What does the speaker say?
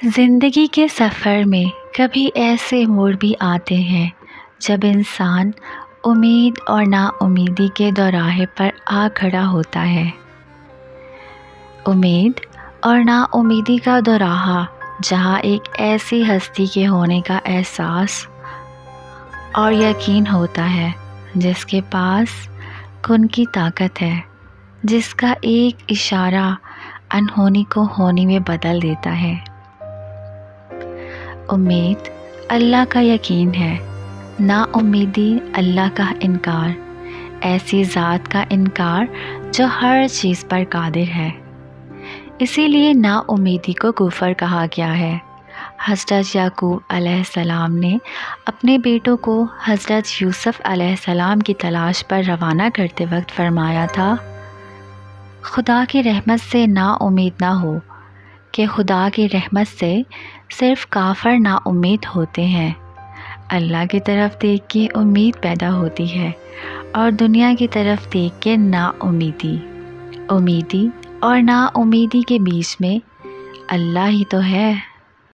زندگی کے سفر میں کبھی ایسے موڑ بھی آتے ہیں جب انسان امید اور نا امیدی کے دوراہے پر آ کھڑا ہوتا ہے۔ امید اور نا امیدی کا دوراہا جہاں ایک ایسی ہستی کے ہونے کا احساس اور یقین ہوتا ہے جس کے پاس کن کی طاقت ہے، جس کا ایک اشارہ انہونی کو ہونی میں بدل دیتا ہے۔ امید اللہ کا یقین ہے، نا امیدی اللہ کا انکار، ایسی ذات کا انکار جو ہر چیز پر قادر ہے۔ اسی لیے نا امیدی کو کفر کہا گیا ہے۔ حضرت یعقوب علیہ السلام نے اپنے بیٹوں کو حضرت یوسف علیہ السلام کی تلاش پر روانہ کرتے وقت فرمایا تھا، خدا کی رحمت سے نا امید نہ ہو، کہ خدا کی رحمت سے صرف کافر نا امید ہوتے ہیں۔ اللہ کی طرف دیکھ کے امید پیدا ہوتی ہے اور دنیا کی طرف دیکھ کے نا امیدی۔ امیدی اور نا امیدی کے بیچ میں اللہ ہی تو ہے۔